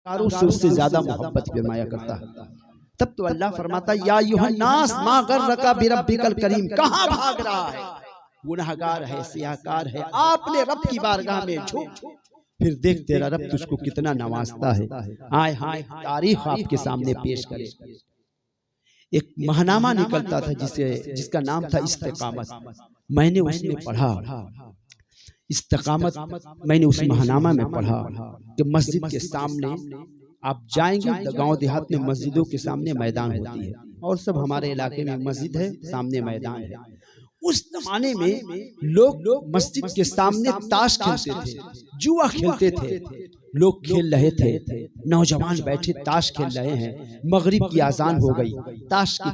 کاروں سے اس سے زیادہ محبت فرمایا کرتا ہے۔ تب تو اللہ فرماتا ہے یا ایھا الناس ما غرک بربک الکریم، کہاں بھاگ رہا ہے؟ گنہگار ہے، سیاہکار ہے، آپ نے رب کی بارگاہ میں جھک، پھر دیکھ تیرا رب تجھ کو کتنا نوازتا ہے۔ آئے ہم ایک تاریخ آپ کے سامنے پیش کریں۔ ایک ماہنامہ نکلتا تھا جس کا نام تھا استقامت۔ میں نے اس میں پڑھا استقامت، میں نے اس ماہنامہ میں پڑھا کہ مسجد کے سامنے آپ جائیں گے، گاؤں دیہات میں مسجدوں کے سامنے میدان ہوتی ہے، اور سب ہمارے علاقے میں مسجد ہے، سامنے میدان ہے۔ اس زمانے میں لوگ مسجد کے سامنے تاش کھیلتے تھے، جوا کھیلتے تھے، لوگ کھیل رہے تھے، نوجوان بیٹھے تاش کھیل رہے ہیں، مغرب کی اذان ہو گئی، تاش کی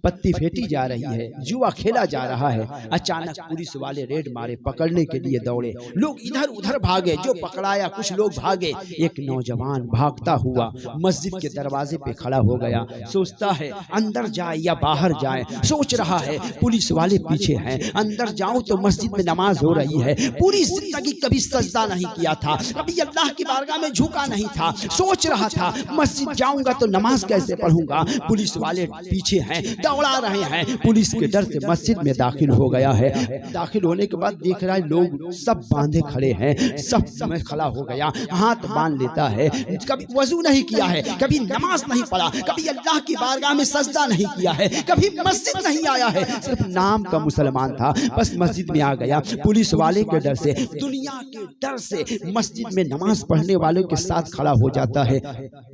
پتی پھیٹی جا رہی ہے، جوا کھیلا جا رہا ہے۔ اچانک پولیس والے ریڈ مارے، پکڑنے کے لیے دوڑے، لوگ ادھر ادھر بھاگے، جو پکڑایا کچھ لوگ بھاگے۔ ایک نوجوان بھاگتا ہوا مسجد کے دروازے پہ کھڑا ہو گیا، سوچتا ہے اندر جائے یا باہر جائے، سوچ رہا ہے پولیس والے پیچھے ہیں، اندر جاؤں تو مسجد میں نماز ہو رہی ہے، پوری زندگی کبھی سجدہ نہیں کیا تھا، کبھی اللہ کی بارگاہ میں جھکا نہیں تھا، سوچ رہا تھا مسجد جاؤں گا تو نماز کیسے پڑھوں گا، پولیس والے پیچھے ہیں، دوڑا رہے ہیں، پولیس کے ڈر سے مسجد میں داخل ہو گیا ہے۔ داخل ہونے کے بعد دیکھ رہا ہے لوگ سب باندھے کھڑے ہیں، سب میں کھڑا ہو گیا، ہاتھ باندھ لیتا ہے، کبھی وضو نہیں کیا ہے، کبھی نماز نہیں پڑھا، کبھی اللہ کی بارگاہ میں سجدہ نہیں کیا ہے، کبھی مسجد نہیں آیا ہے، صرف نام کا مسلمان تھا، بس مسجد میں آ گیا۔ پولیس والے کے ڈر سے، دنیا کے ڈر سے مسجد میں نماز پڑھنے والوں کے ساتھ کھڑا ہو جاتا ہے۔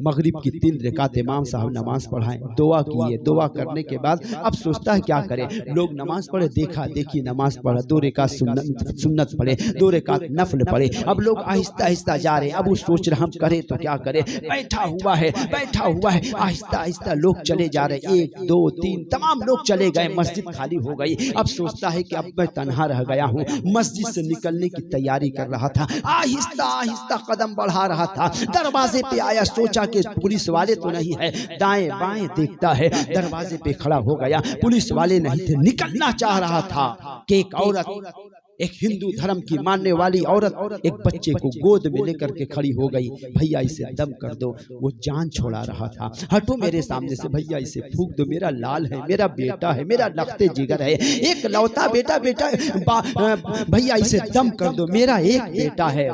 مغرب کی 3 رکعت امام صاحب نماز پڑھائیں، دعا کیے، دعا کرنے کے بعد اب سوچتا ہے کیا کرے، لوگ نماز پڑھے، دیکھا دیکھی نماز پڑھا، 2 رکعت سنت پڑھے، 2 رکعت نفل پڑھے، اب لوگ آہستہ آہستہ جا رہے ہیں، اب وہ سوچ رہے ہم کریں تو کیا کرے، بیٹھا ہوا ہے، آہستہ آہستہ لوگ چلے جا رہے، 1 2 3 تمام لوگ چلے گئے، مسجد خالی ہو گئی۔ اب سوچتا ہے کہ اب میں تنہا رہ گیا ہوں، مسجد سے نکلنے کی تیاری کر رہا تھا، آہستہ آہستہ قدم بڑھا رہا تھا، دروازے پہ آیا، سوچا کہ پولیس والے تو نہیں ہے، دائیں بائیں دیکھتا ہے، دروازے پہ کھڑا ہو گیا، پولیس والے نہیں تھے، نکلنا چاہ رہا تھا کہ ایک عورت، ایک ہندو دھرم کی ماننے والی عورت ایک بچے کو گود میں لے کر کے کھڑی ہو گئی، بھیا اسے دم کر دو، وہ جان چھوڑا رہا تھا، ہٹو میرے سامنے سے، بھیا اسے پھونک دو، میرا لال ہے، میرا بیٹا ہے، میرا لختے جگر ہے، ایک لوتا بیٹا بھیا اسے دم کر دو، میرا ایک بیٹا ہے،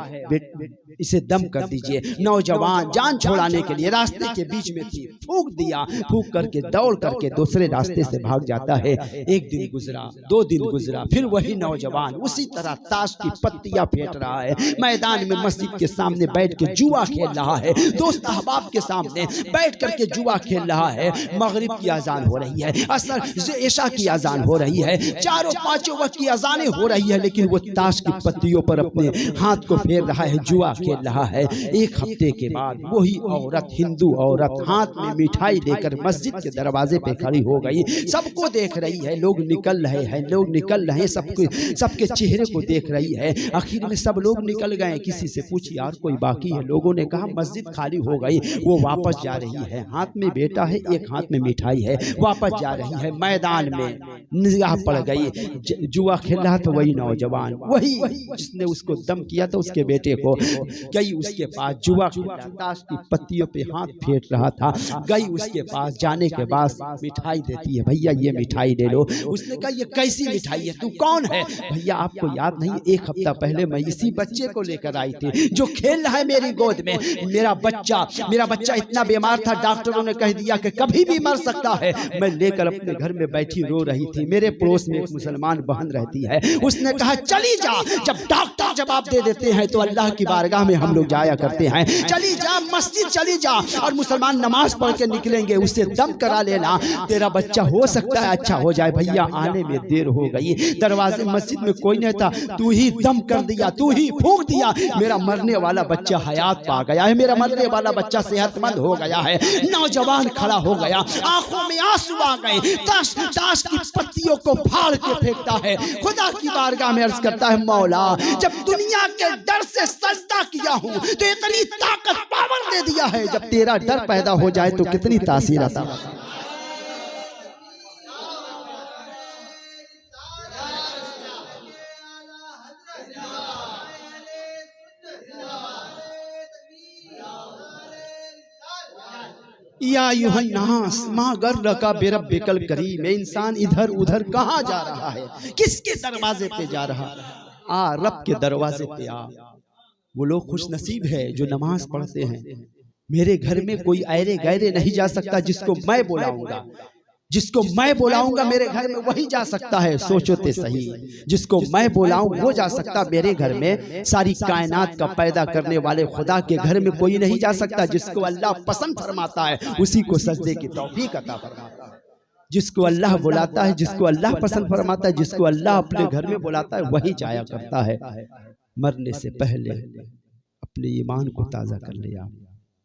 اسے دم کر دیجئے۔ نوجوان جان چھوڑانے کے لیے راستے کے بیچ میں تھی، پھونک دیا، پھونک کر کے دوڑ کر کے دوسرے راستے سے بھاگ جاتا ہے۔ 1 دن گزرا، 2 دن گزرا، پھر وہی نوجوان اسی طرح تاش کی پتیاں پھینٹ رہا ہے، میدان میں مسجد کے سامنے بیٹھ کے جوا کھیل رہا ہے، دوست احباب کے سامنے بیٹھ کر کے جوا کھیل رہا ہے، مغرب کی اذان ہو رہی ہے، عصر عشاء کی اذان ہو رہی ہے، 4 5 وقت کی اذانیں ہو رہی ہے، لیکن وہ تاش کی پتیوں پر اپنے ہاتھ کو پھیر رہا ہے، جوا کھیل رہا ہے۔ 1 ہفتے کے بعد وہی عورت، ہندو عورت، ہاتھ میں مٹھائی لے کر مسجد کے دروازے پہ کھڑی ہو گئی، سب کو دیکھ رہی ہے، لوگ نکل رہے ہیں، سب کے چہرے کو دیکھ رہی ہے۔ آخر میں سب لوگ نکل گئے، کسی سے پوچھی یار کوئی باقی ہے، لوگوں نے کہا مسجد خالی ہو گئی، وہ واپس جا رہی ہے، ہاتھ میں بیٹا ہے، ایک ہاتھ میں مٹھائی ہے، واپس جا رہی ہے۔ میدان میں نگاہ پڑ گئی، جوا کھیل رہا تو وہی نوجوان، وہی جس نے اس کو دم کیا تھا، اس کے بیٹے کو، گئی اس کے پاس، جوا کھیل رہا، تاش کی پتیوں پہ ہاتھ پھیٹ رہا تھا، گئی اس کے پاس، جانے کے بعد مٹھائی دیتی ہے، بھیا یہ مٹھائی لے لو، اس نے کہا یہ کیسی مٹھائی ہے، تو کون ہے، بھیا آپ کو یاد نہیں، 1 ہفتہ پہلے میں اسی بچے کو لے کر آئی تھی جو کھیل رہا ہے میری گود میں، میرا بچہ اتنا بیمار تھا، ڈاکٹروں نے کہہ دیا کہ کبھی بھی مر سکتا ہے، میں لے کر اپنے گھر میں بیٹھی رو رہی تھی، میرے پڑوس میں ایک مسلمان بہن رہتی ہے، اس نے کہا چلی جا، جب ڈاکٹر جواب دے دیتے ہیں تو اللہ کی بارگاہ میں ہم لوگ جایا کرتے ہیں، چلی جا مسجد چلی جا، اور مسلمان نماز پڑھ کے نکلیں گے، اسے دم کرا لینا، تیرا بچہ ہو سکتا ہے اچھا ہو جائے۔ بھیا آنے میں دیر ہو گئی، دروازے مسجد میں کوئی نہیں تھا، تو ہی دم کر دیا، تو ہی پھونک دیا، میرا مرنے والا بچہ حیات پا گیا ہے، میرا مرنے والا بچہ صحت مند ہو گیا ہے۔ نوجوان کھڑا ہو گیا، آنکھوں میں آنسو آ گئے، تاش کی پتیوں کو پھاڑ کے پھینکتا ہے، خدا کی بارگاہ میں عرض کرتا ہے مولا جب دنیا کے ڈر سے سجدہ کیا ہوں تو اتنی طاقت پاور دے دیا ہے، جب تیرا ڈر پیدا ہو جائے تو کتنی تاثیر آتا ہے۔ یا ایھا الناس ما غرک بربک الکریم، اے انسان ادھر ادھر کہاں جا رہا ہے، کس کے دروازے پہ جا رہا ہے؟ آ رب کے دروازے پہ آ۔ وہ لوگ خوش نصیب ہے جو نماز پڑھتے ہیں۔ میرے گھر میں کوئی ایرے غیرے نہیں جا سکتا، جس کو میں بلاؤں گا، جس کو میں بلاؤں گا میرے گھر میں وہی جا سکتا ہے۔ سوچو تے صحیح، جس کو میں بلاؤں وہ جا سکتا میرے گھر میں، ساری کائنات کا پیدا کرنے والے خدا کے گھر میں کوئی نہیں جا سکتا۔ جس کو اللہ پسند فرماتا ہے اسی کو سجدے کی توفیق عطا فرماتا ہے۔ جس کو اللہ بلاتا ہے، جس کو اللہ پسند فرماتا ہے، جس کو اللہ اپنے گھر میں بلاتا ہے وہی جایا کرتا ہے۔ مرنے سے پہلے اپنے ایمان کو تازہ کر لیا،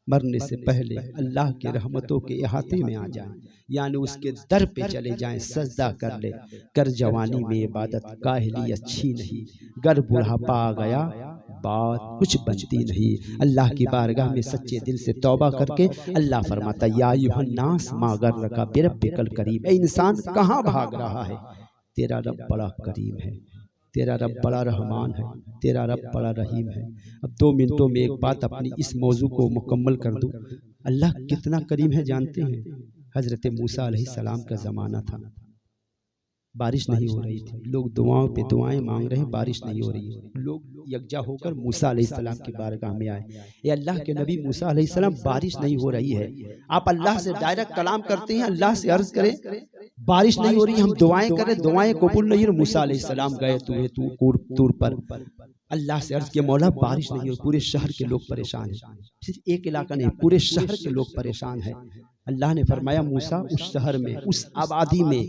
مرنے سے پہلے اللہ کے رحمتوں کے احاطے میں آ جائیں، یعنی اس کے در پہ چلے جائیں، سجدہ کر لے۔ کر جوانی میں عبادت کاہلی اچھی نہیں، گر بڑھاپا آ گیا بات کچھ بنتی نہیں۔ اللہ کی بارگاہ میں سچے دل سے توبہ کر کے اللہ فرماتا یا ایھا الناس ما غرک بربک الکریم، اے انسان کہاں بھاگ رہا ہے؟ تیرا رب بڑا کریم ہے، تیرا رب بڑا رحمان ہے، تیرا رب بڑا رحیم ہے۔ اب 2 منٹوں میں ایک بات اپنی اس موضوع کو مکمل کر دوں۔ اللہ کتنا کریم ہے جانتے ہیں؟ حضرت موسیٰ علیہ السلام کا زمانہ تھا، بارش نہیں ہو رہی تھی، لوگ دعاؤں پہ دعائیں مانگ رہے ہیں، بارش نہیں ہو رہی ہے۔ لوگ یکجا ہو کر موسیٰ علیہ السلام کی بارگاہ میں آئے، اے اللہ کے نبی موسیٰ علیہ السلام بارش نہیں ہو رہی ہے، آپ اللہ سے ڈائریکٹ کلام کرتے ہیں، اللہ سے عرض کریں بارش نہیں ہو رہی، ہم دعائیں کریں، دعائیں قبول نہیں ہو۔ موسیٰ علیہ السلام گئے طور پر، اللہ سے عرض کیا مولا بارش نہیں ہو، پورے شہر کے لوگ پریشان ہیں، صرف ایک علاقہ نہیں پورے شہر کے لوگ پریشان ہیں۔ اللہ نے فرمایا موسیٰ اس شہر میں، اس آبادی میں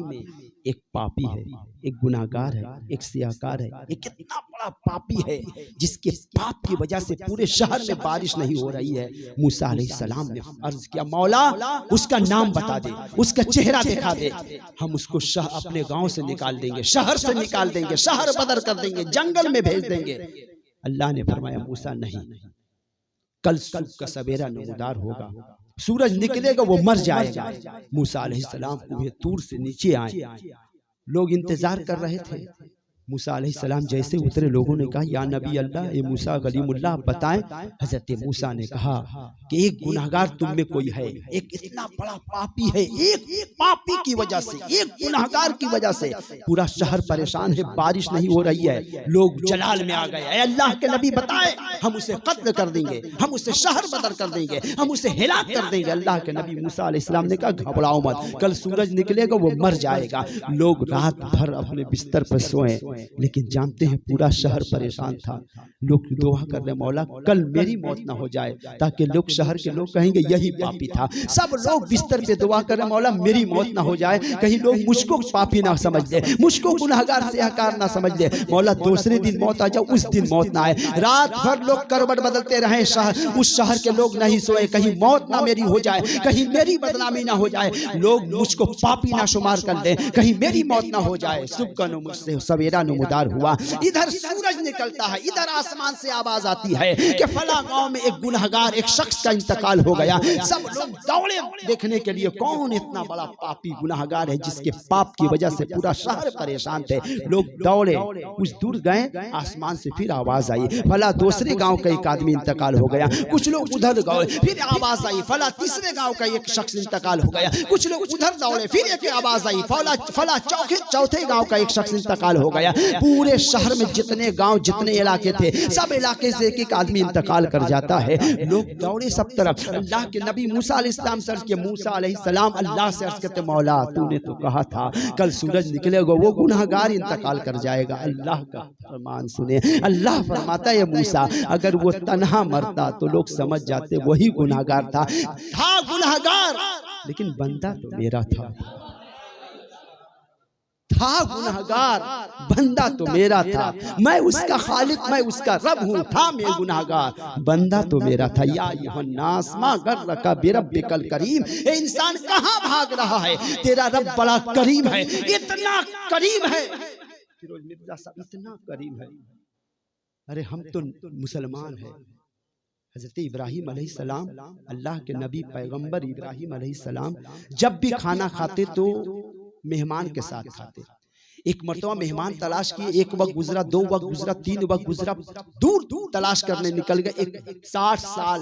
ایک پاپی ہے، ایک گناہگار ہے، ایک سیاہکار ہے، ایک اتنا بڑا پاپی ہے جس کے پاپ کی وجہ سے پورے شہر میں بارش نہیں ہو رہی ہے۔ موسیٰ علیہ السلام نے عرض کیا مولا اس کا نام بتا دے، اس کا چہرہ دکھا دے، ہم اس کو اپنے گاؤں سے نکال دیں گے، شہر سے نکال دیں گے، شہر بدر کر دیں گے، جنگل میں بھیج دیں گے۔ اللہ نے فرمایا موسیٰ نہیں، کل صبح کا سویرا نمودار ہوگا، سورج نکلے گا وہ مر جائے گا۔ موسیٰ علیہ السلام کوہ طور سے نیچے آئے، لوگ انتظار کر رہے تھے۔ موسیٰ علیہ السلام جیسے اترے، لوگوں نے کہا یا نبی اللہ، اے موسیٰ کلیم اللہ بتائیں۔ حضرت موسیٰ نے کہا کہ ایک گناہگار تم میں کوئی ہے، ایک اتنا بڑا پاپی ہے، ایک پاپی کی وجہ سے، ایک گناہگار کی وجہ سے پورا شہر پریشان ہے، بارش نہیں ہو رہی ہے۔ لوگ جلال میں آ گئے، اے اللہ کے نبی بتائیں، ہم اسے قتل کر دیں گے، ہم اسے شہر بدر کر دیں گے، ہم اسے ہلاک کر دیں گے۔ اللہ کے نبی موسیٰ علیہ السلام نے کہا گھبراؤ مت، کل سورج نکلے گا وہ مر جائے گا۔ لوگ رات بھر اپنے بستر پر سوئے، لیکن جانتے ہیں پورا شہر پریشان تھا۔ لوگ دعا کر رہے مولا کل میری موت نہ ہو جائے، تاکہ لوگ شہر کے لوگ کہیں گے یہی پاپی تھا۔ سب لوگ بستر پہ دعا کر رہے مولا میری موت نہ ہو جائے، کہیں لوگ مجھ کو پاپی نہ سمجھ لے، مجھ کو گناہگار سیاہکار نہ سمجھ لے، مولا دوسرے دن موت آ جائے، اس دن موت نہ آئے۔ رات بھر لوگ کروٹ بدلتے رہے، اس شہر کے لوگ نہیں سوئے، کہیں موت نہ میری ہو جائے، کہیں میری بدنامی نہ ہو جائے، لوگ مجھ کو پاپی نہ شمار کر لیں، کہیں میری موت نہ ہو جائے۔ صبح کا سویرا نمودار ہوا، ادھر سورج نکلتا ہے، ادھر آسمان سے آواز آتی ہے کہ فلاں گاؤں میں ایک گنہگار ایک شخص کا انتقال ہو گیا۔ سب لوگ دوڑے دیکھنے کے لیے کون اتنا بڑا پاپی گنہگار ہے جس کے پاپ کی وجہ سے پورا شہر پریشان تھے۔ لوگ دوڑے، کچھ دور گئے، آسمان سے پھر آواز آئی فلاں دوسرے گاؤں کا ایک آدمی انتقال ہو گیا۔ کچھ لوگ ادھر گئے، پھر آواز آئی فلاں تیسرے گاؤں کا ایک شخص انتقال ہو گیا۔ کچھ لوگ ادھر دوڑے، پھر ایک آواز آئی فلاں چوتھے گاؤں کا ایک شخص انتقال ہو گیا۔ پورے شہر میں جتنے گاؤں جتنے علاقے تھے سب علاقے سے ایک آدمی انتقال کر جاتا ہے۔ لوگ دوڑے سب طرف، اللہ کے نبی موسیٰ علیہ السلام سے عرض کیا موسیٰ علیہ السلام اللہ سے عرض کرتے مولا تو نے تو کہا تھا کل سورج نکلے گا وہ گناہگار انتقال کر جائے گا۔ اللہ کا فرمان سنے، اللہ فرماتا ہے موسیٰ اگر وہ تنہا مرتا تو لوگ سمجھ جاتے وہی گناہگار تھا گناہگار، لیکن بندہ تو میرا تھا گناہگار، بندہ تو میرا تھا، میں اس کا خالق، میں اس کا رب ہوں، تھا میں گناہگار، بندہ تو میرا تھا۔ یا ایھا الناس ما غرک بربک الکریم، اے انسان کہاں بھاگ رہا ہے؟ تیرا رب بڑا کریم ہے، اتنا کریم ہے، فیروز مرزا صاحب اتنا کریم ہے۔ ارے ہم تو مسلمان ہیں، حضرت ابراہیم علیہ السلام اللہ کے نبی پیغمبر ابراہیم علیہ السلام جب بھی کھانا کھاتے تو مہمان کے ساتھ کھاتے۔ ایک مرتبہ مہمان تلاش کیے، ایک وقت گزرا، 2 وقت گزرا، 3 وقت گزرا، دور دور تلاش کرنے نکل گئے، 60 سال